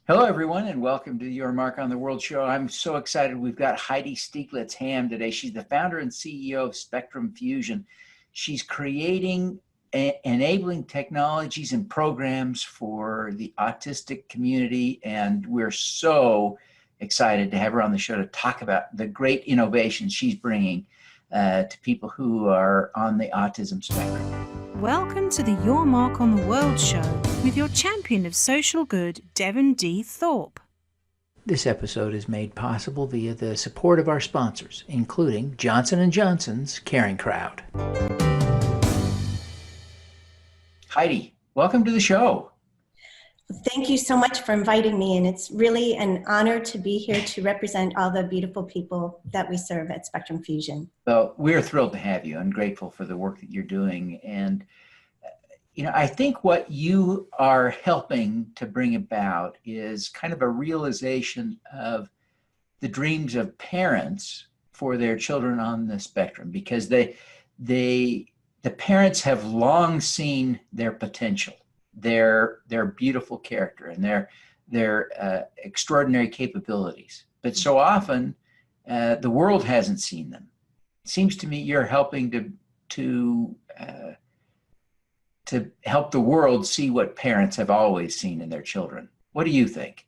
Hello, everyone, and welcome to Your Mark on the World show. I'm so excited. We've got Heidi Stieglitz Ham today. She's the founder and CEO of Spectrum Fusion. She's creating enabling technologies and programs for the autistic community, and we're so excited to have her on the show to talk about the great innovations she's bringing to people who are on the autism spectrum. Welcome to the Your Mark on the World show with your champion of social good, Devin D. Thorpe. This episode is made possible via the support of our sponsors, including Johnson & Johnson's Caring Crowd. Heidi, welcome to the show. Thank you so much for inviting me, and it's really an honor to be here to represent all the beautiful people that we serve at Spectrum Fusion. Well, we're thrilled to have you and grateful for the work that you're doing. And, I think what you are helping to bring about is kind of a realization of the dreams of parents for their children on the spectrum, because the parents have long seen their potential, their beautiful character, and their extraordinary capabilities. But so often, the world hasn't seen them. It seems to me you're helping to help the world see what parents have always seen in their children. What do you think?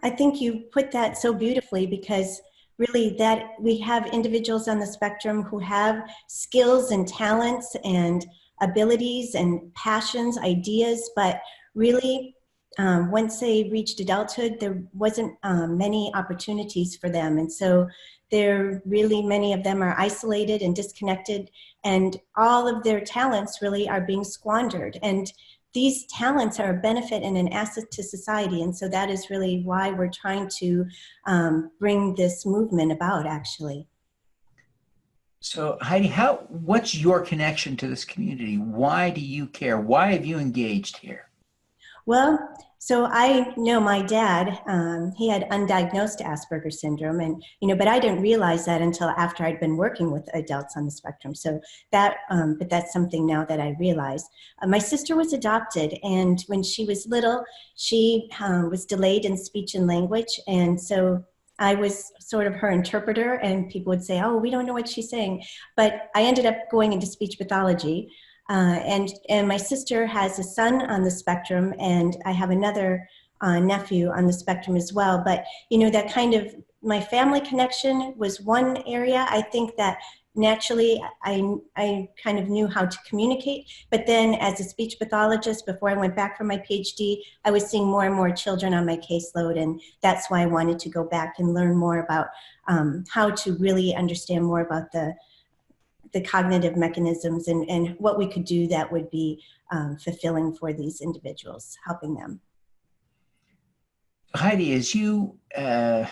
I think you put that so beautifully, because really that we have individuals on the spectrum who have skills and talents and abilities and passions, ideas, but really once they reached adulthood, there wasn't many opportunities for them. And so many of them are isolated and disconnected, and all of their talents really are being squandered. And these talents are a benefit and an asset to society. And so that is really why we're trying to bring this movement about, actually. So Heidi, what's your connection to this community? Why do you care? Why have you engaged here? Well, so I know my dad, he had undiagnosed Asperger's syndrome, and, but I didn't realize that until after I'd been working with adults on the spectrum. So but that's something now that I realize. My sister was adopted, and when she was little, she was delayed in speech and language. And so I was sort of her interpreter, and people would say, oh, we don't know what she's saying. But I ended up going into speech pathology. And my sister has a son on the spectrum, and I have another nephew on the spectrum as well. But, that kind of, my family connection was one area. I think that naturally I kind of knew how to communicate. But then as a speech pathologist, before I went back for my PhD, I was seeing more and more children on my caseload. And that's why I wanted to go back and learn more about how to really understand more about the cognitive mechanisms and what we could do that would be fulfilling for these individuals, helping them. Heidi, as you have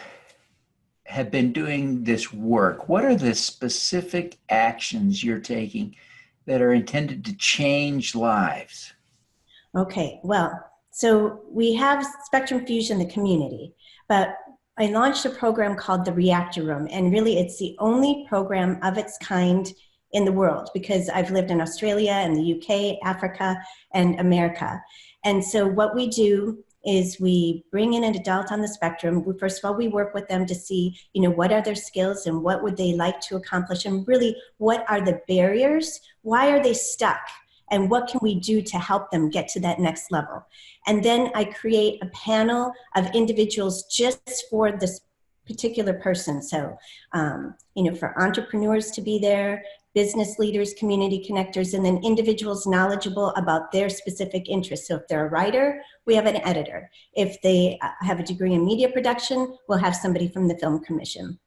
been doing this work, what are the specific actions you're taking that are intended to change lives? Okay, well, so we have Spectrum Fusion, the community, but I launched a program called the Reactor Room, and really it's the only program of its kind in the world, because I've lived in Australia and the UK, Africa, and America. And so what we do is we bring in an adult on the spectrum. First of all, we work with them to see, what are their skills and what would they like to accomplish, and really what are the barriers? Why are they stuck? And what can we do to help them get to that next level? And then I create a panel of individuals just for this particular person. So, for entrepreneurs to be there, business leaders, community connectors, and then individuals knowledgeable about their specific interests. So if they're a writer, we have an editor. If they have a degree in media production, we'll have somebody from the Film Commission.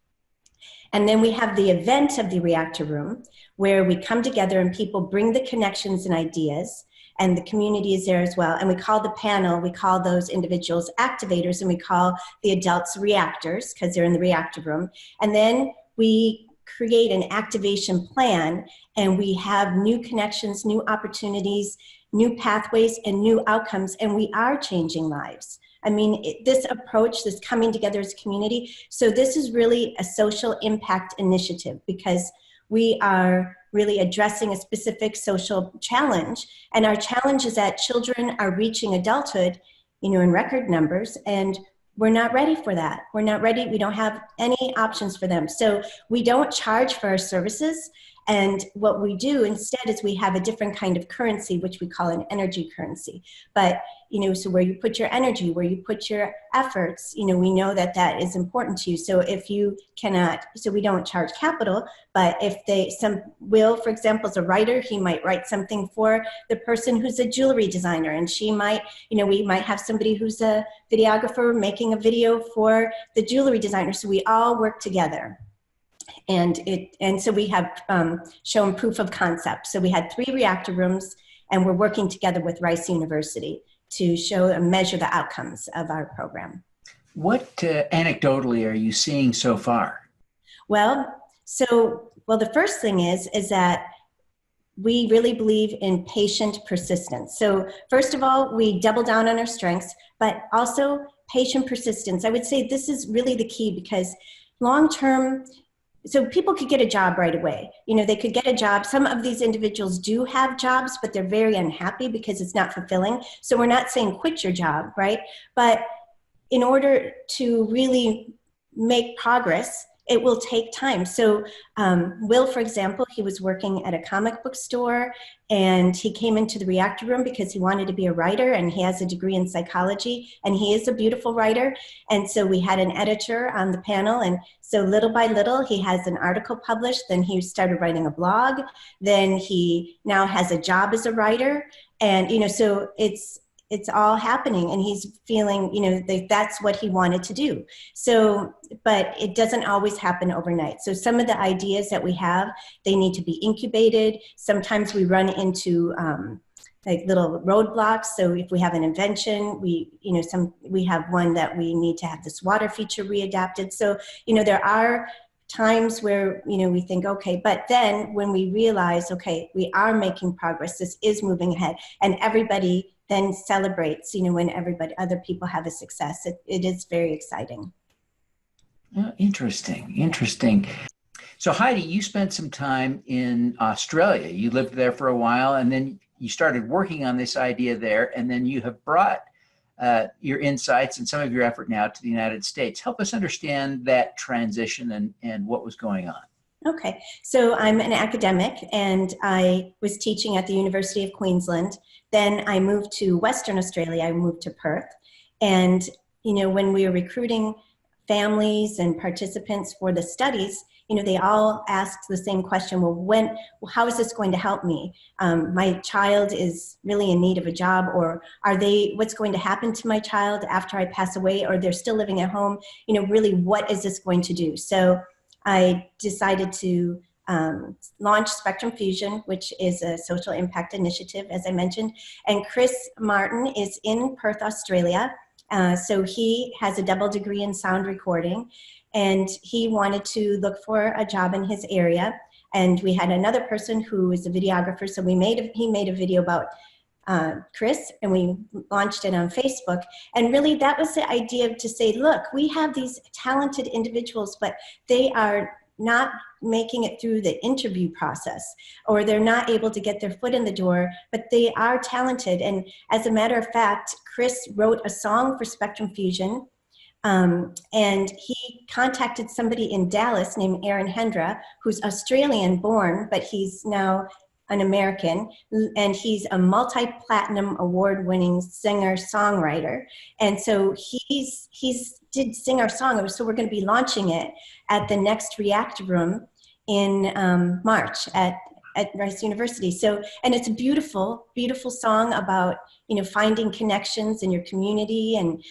And then we have the event of the Reactor Room, where we come together and people bring the connections and ideas, and the community is there as well. And we call the panel, we call those individuals activators, and we call the adults reactors, because they're in the reactor room. And then we create an activation plan, and we have new connections, new opportunities, new pathways, and new outcomes, and we are changing lives. I mean, this approach, this coming together as a community, so this is really a social impact initiative, because we are really addressing a specific social challenge, and our challenge is that children are reaching adulthood in record numbers, and we're not ready for that. We're not ready. We don't have any options for them. So we don't charge for our services. And what we do instead is we have a different kind of currency, which we call an energy currency. But, so where you put your energy, where you put your efforts, we know that that is important to you. So if you cannot, so we don't charge capital, but if Will, for example, is a writer, he might write something for the person who's a jewelry designer. And she might, we might have somebody who's a videographer making a video for the jewelry designer. So we all work together. And so we have shown proof of concept. So we had 3 reactor rooms, and we're working together with Rice University to show and measure the outcomes of our program. What anecdotally are you seeing so far? Well, the first thing is that we really believe in patient persistence. So first of all, we double down on our strengths, but also patient persistence. I would say this is really the key, because long-term, so people could get a job right away. They could get a job. Some of these individuals do have jobs, but they're very unhappy because it's not fulfilling. So we're not saying quit your job, right? But in order to really make progress, it will take time. So Will, for example, he was working at a comic book store, and he came into the reactor room because he wanted to be a writer, and he has a degree in psychology, and he is a beautiful writer. And so we had an editor on the panel, and so little by little, he has an article published, then he started writing a blog, then he now has a job as a writer, and so it's all happening, and he's feeling, that's what he wanted to do. So, but it doesn't always happen overnight. So some of the ideas that we have, they need to be incubated. Sometimes we run into like little roadblocks. So if we have an invention, we have one that we need to have this water feature readapted. So, there are times where, we think, okay, but then when we realize, okay, we are making progress, this is moving ahead, and everybody then celebrates, when other people have a success. It is very exciting. Oh, interesting. So Heidi, you spent some time in Australia. You lived there for a while, and then you started working on this idea there, and then you have brought your insights and some of your effort now to the United States. Help us understand that transition and what was going on. Okay, so I'm an academic, and I was teaching at the University of Queensland. Then I moved to Western Australia. I moved to Perth. And, when we were recruiting families and participants for the studies, they all asked the same question, how is this going to help me? My child is really in need of a job, or what's going to happen to my child after I pass away, or they're still living at home? Really, what is this going to do? So I decided to launch Spectrum Fusion, which is a social impact initiative, as I mentioned. And Chris Martin is in Perth, Australia. So he has a double degree in sound recording, and he wanted to look for a job in his area. And we had another person who is a videographer. So he made a video about Chris, and we launched it on Facebook. And really that was the idea to say, look, we have these talented individuals, but they are not making it through the interview process, or they're not able to get their foot in the door, but they are talented. And as a matter of fact, Chris wrote a song for Spectrum Fusion, and he contacted somebody in Dallas named Aaron Hendra, who's Australian born, but he's now an American, and he's a multi-platinum award-winning singer-songwriter. And so he's did sing our song. So we're going to be launching it at the next Reactor Room in March at Rice University. So, and it's a beautiful, beautiful song about, finding connections in your community, and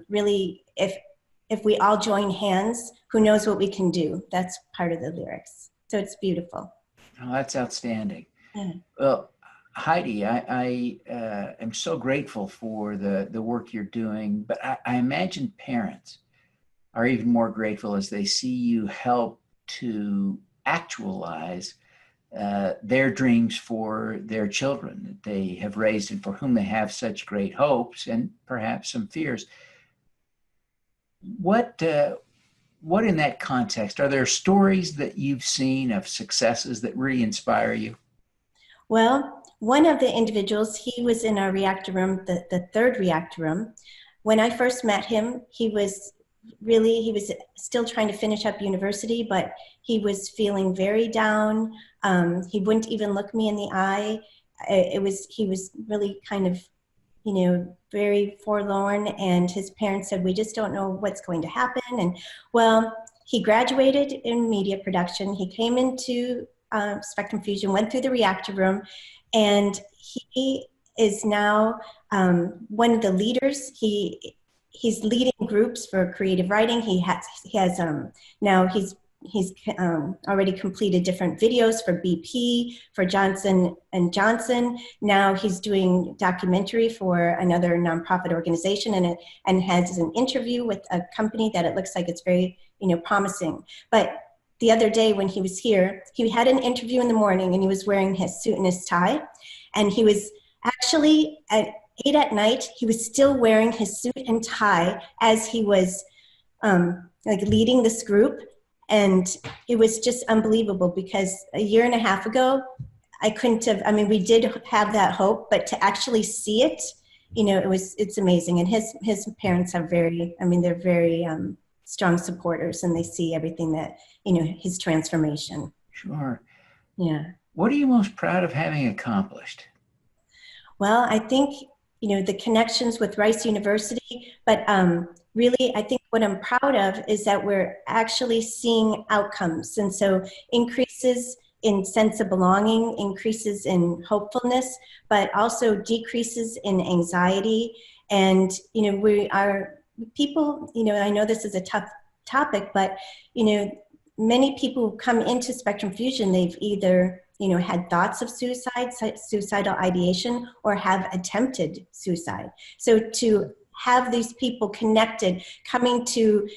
really, if we all join hands, who knows what we can do? That's part of the lyrics. So it's beautiful. Oh, that's outstanding. Yeah. Well, Heidi, I am so grateful for the work you're doing, but I imagine parents are even more grateful as they see you help to actualize their dreams for their children that they have raised and for whom they have such great hopes and perhaps some fears. What in that context, are there stories that you've seen of successes that really inspire you? Well, one of the individuals, he was in our reactor room, the third reactor room. When I first met him, he was still trying to finish up university, but he was feeling very down. He wouldn't even look me in the eye. He was really kind of, very forlorn, and his parents said, we just don't know what's going to happen. And well, he graduated in media production. He came into Spectrum Fusion, went through the reactor room, and he is now one of the leaders. He's leading groups for creative writing. Now he's already completed different videos for BP, for Johnson & Johnson. Now he's doing documentary for another nonprofit organization, and has an interview with a company that it looks like it's very, promising. But the other day when he was here, he had an interview in the morning, and he was wearing his suit and his tie. And he was actually at 8 at night, he was still wearing his suit and tie as he was leading this group. And it was just unbelievable, because a year and a half ago, we did have that hope, but to actually see it, it's amazing. And his parents are they're very strong supporters, and they see everything that, his transformation. Sure. Yeah. What are you most proud of having accomplished? Well, I think, the connections with Rice University, but really, I think what I'm proud of is that we're actually seeing outcomes. And so increases in sense of belonging, increases in hopefulness, but also decreases in anxiety. And, we are people, I know this is a tough topic, but, many people who come into Spectrum Fusion, they've either had thoughts of suicide, suicidal ideation, or have attempted suicide. So to have these people connected, coming to,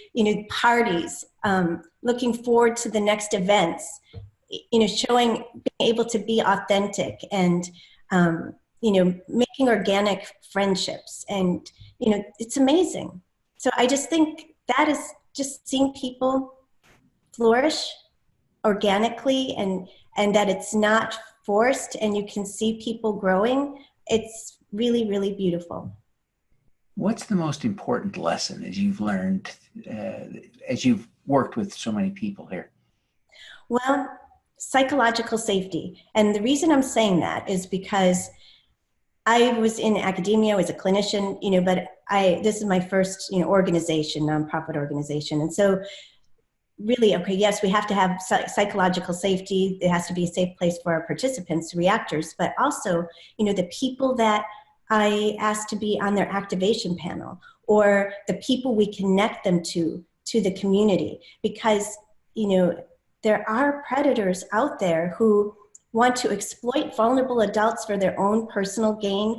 parties, looking forward to the next events, being able to be authentic, and, making organic friendships. And, it's amazing. So I just think that is just seeing people flourish organically, and that it's not forced, and you can see people growing. It's really, really beautiful. What's the most important lesson as you've learned, as you've worked with so many people here? Well, psychological safety. And the reason I'm saying that is because I was in academia as a clinician, but this is my first, organization, nonprofit organization. And so really, okay, yes, we have to have psychological safety. It has to be a safe place for our participants, reactors, but also, the people that I asked to be on their activation panel, or the people we connect them to the community, because, there are predators out there who want to exploit vulnerable adults for their own personal gain,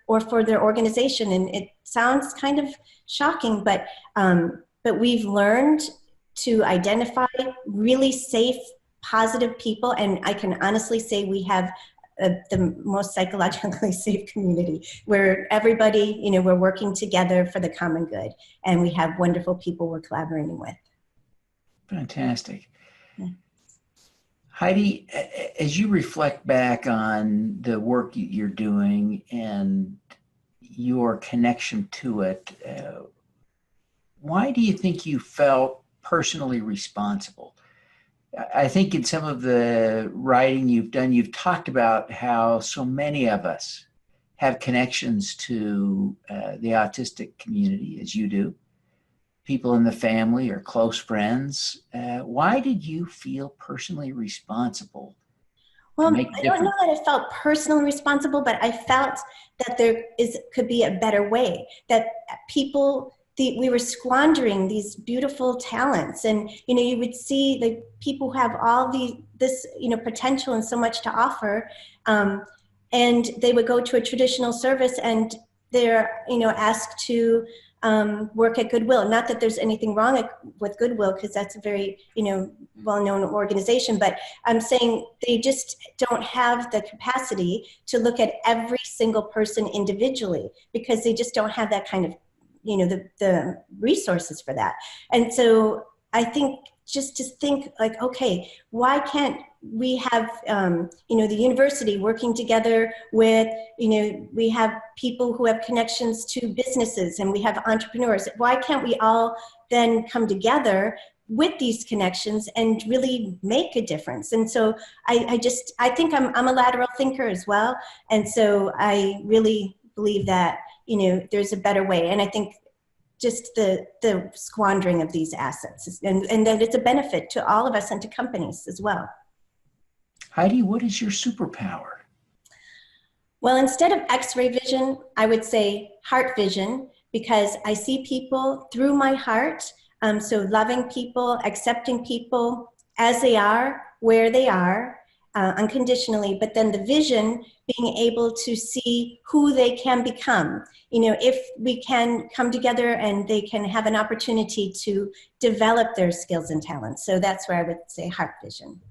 or for their organization. And it sounds kind of shocking, but we've learned to identify really safe, positive people. And I can honestly say we have the most psychologically safe community, where everybody, we're working together for the common good, and we have wonderful people we're collaborating with. Fantastic. Yeah. Heidi, as you reflect back on the work you're doing and your connection to it, why do you think you felt personally responsible? I think in some of the writing you've done, you've talked about how so many of us have connections to the autistic community, as you do, people in the family or close friends. Why did you feel personally responsible? Well, I don't know that I felt personally responsible, but I felt that could be a better way, that we were squandering these beautiful talents. And, you would see the people who have all this potential and so much to offer. And they would go to a traditional service, and they're, asked to work at Goodwill. Not that there's anything wrong with Goodwill, because that's a very, well-known organization, but I'm saying they just don't have the capacity to look at every single person individually, because they just don't have that kind of, the resources for that. And so I think just to think like, okay, why can't we have, the university working together with, we have people who have connections to businesses, and we have entrepreneurs. Why can't we all then come together with these connections and really make a difference? And so I think I'm a lateral thinker as well. And so I really believe that, there's a better way. And I think just the squandering of these assets, and that it's a benefit to all of us and to companies as well. Heidi, what is your superpower? Well, instead of X-ray vision, I would say heart vision, because I see people through my heart. So loving people, accepting people as they are, where they are, unconditionally, but then the vision, being able to see who they can become. If we can come together and they can have an opportunity to develop their skills and talents. So that's where I would say heart vision.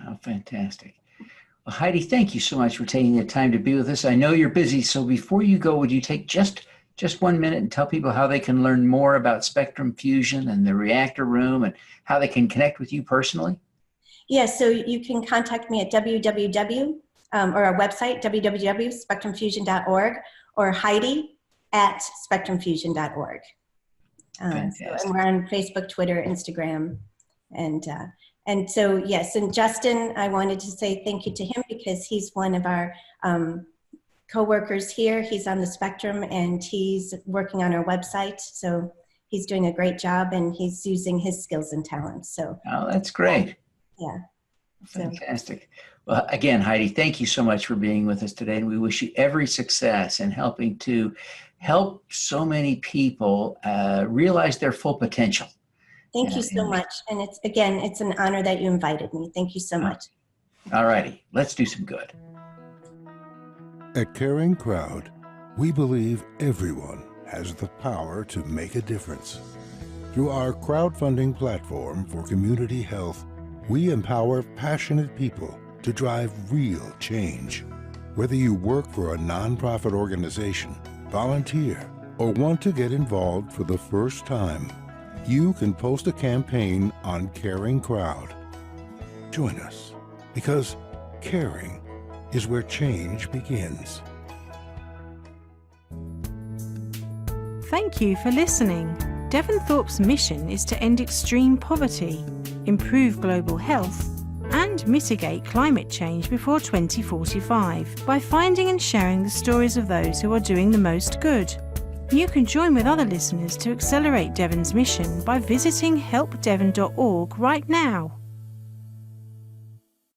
Oh, fantastic. Well, Heidi, thank you so much for taking the time to be with us. I know you're busy, so before you go, would you take just 1 minute and tell people how they can learn more about Spectrum Fusion and the Reactor Room and how they can connect with you personally? Yes, so you can contact me at or our website, www.spectrumfusion.org, or Heidi@spectrumfusion.org. And we're on Facebook, Twitter, Instagram, and so, yes, and Justin, I wanted to say thank you to him because he's one of our co-workers here. He's on the Spectrum and he's working on our website. So he's doing a great job and he's using his skills and talents. So. Oh, that's great. Yeah. Fantastic. Well, again, Heidi, thank you so much for being with us today. And we wish you every success in helping to help so many people realize their full potential. Thank you so much. And it's an honor that you invited me. Thank you so much. All righty. Let's do some good. At Caring Crowd, we believe everyone has the power to make a difference. Through our crowdfunding platform for community health, we empower passionate people to drive real change. Whether you work for a nonprofit organization, volunteer, or want to get involved for the first time, you can post a campaign on Caring Crowd. Join us, because caring is where change begins. Thank you for listening. Devin Thorpe's mission is to end extreme poverty, improve global health, and mitigate climate change before 2045 by finding and sharing the stories of those who are doing the most good. You can join with other listeners to accelerate Devin's mission by visiting helpdevin.org right now.